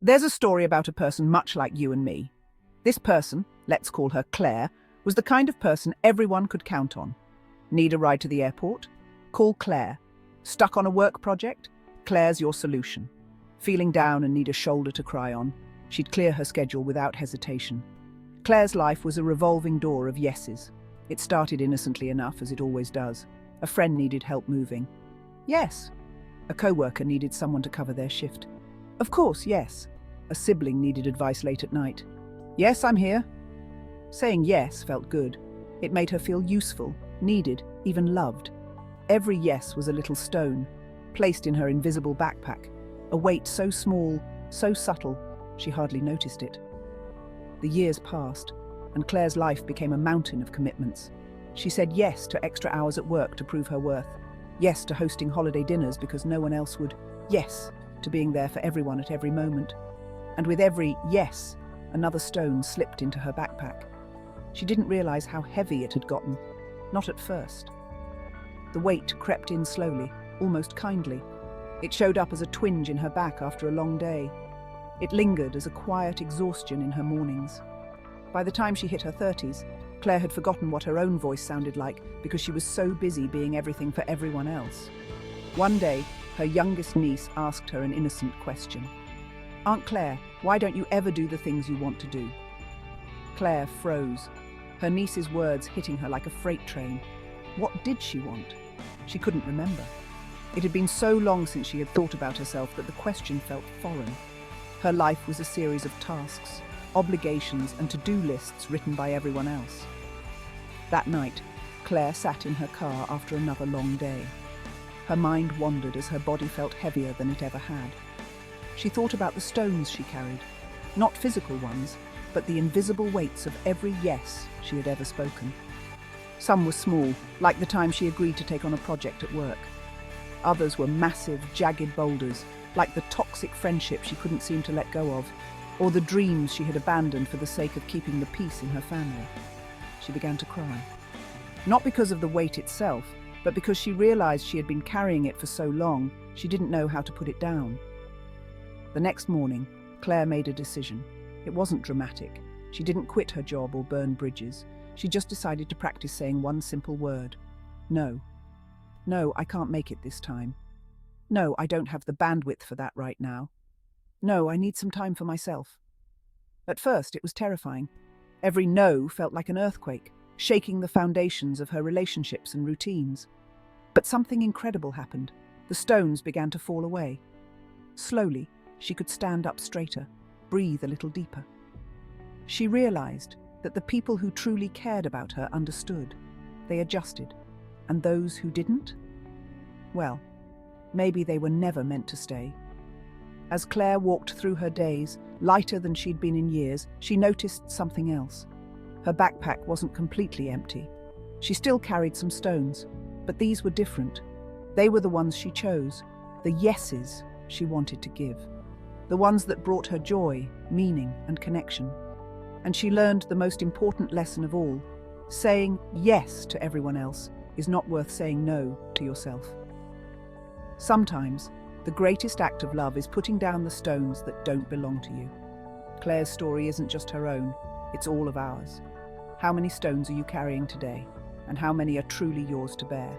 There's a story about a person much like you and me. This person, let's call her Claire, was the kind of person everyone could count on. Need a ride to the airport? Call Claire. Stuck on a work project? Claire's your solution. Feeling down and need a shoulder to cry on? She'd clear her schedule without hesitation. Claire's life was a revolving door of yeses. It started innocently enough, as it always does. A friend needed help moving. Yes. A co-worker needed someone to cover their shift. Of course, yes. A sibling needed advice late at night. Yes, I'm here. Saying yes felt good. It made her feel useful, needed, even loved. Every yes was a little stone, placed in her invisible backpack, a weight so small, so subtle, she hardly noticed it. The years passed, and Claire's life became a mountain of commitments. She said yes to extra hours at work to prove her worth, yes to hosting holiday dinners because no one else would, yes to being there for everyone at every moment. And with every yes, another stone slipped into her backpack. She didn't realize how heavy it had gotten, not at first. The weight crept in slowly, almost kindly. It showed up as a twinge in her back after a long day. It lingered as a quiet exhaustion in her mornings. By the time she hit her 30s, Claire had forgotten what her own voice sounded like because she was so busy being everything for everyone else. One day, her youngest niece asked her an innocent question. "Aunt Claire, why don't you ever do the things you want to do?" Claire froze, her niece's words hitting her like a freight train. What did she want? She couldn't remember. It had been so long since she had thought about herself that the question felt foreign. Her life was a series of tasks, obligations and to-do lists written by everyone else. That night, Claire sat in her car after another long day. Her mind wandered as her body felt heavier than it ever had. She thought about the stones she carried, not physical ones, but the invisible weights of every yes she had ever spoken. Some were small, like the time she agreed to take on a project at work. Others were massive, jagged boulders, like the toxic friendship she couldn't seem to let go of, or the dreams she had abandoned for the sake of keeping the peace in her family. She began to cry. Not because of the weight itself, but because she realized she had been carrying it for so long, she didn't know how to put it down. The next morning, Claire made a decision. It wasn't dramatic. She didn't quit her job or burn bridges. She just decided to practice saying one simple word. No. No, I can't make it this time. No, I don't have the bandwidth for that right now. No, I need some time for myself. At first, it was terrifying. Every no felt like an earthquake, shaking the foundations of her relationships and routines. But something incredible happened. The stones began to fall away. Slowly, she could stand up straighter, breathe a little deeper. She realized that the people who truly cared about her understood. They adjusted. And those who didn't? Well, maybe they were never meant to stay. As Claire walked through her days, lighter than she'd been in years, she noticed something else. Her backpack wasn't completely empty. She still carried some stones, but these were different. They were the ones she chose, the yeses she wanted to give, the ones that brought her joy, meaning, and connection. And she learned the most important lesson of all: saying yes to everyone else is not worth saying no to yourself. Sometimes, the greatest act of love is putting down the stones that don't belong to you. Claire's story isn't just her own, it's all of ours. How many stones are you carrying today? And how many are truly yours to bear?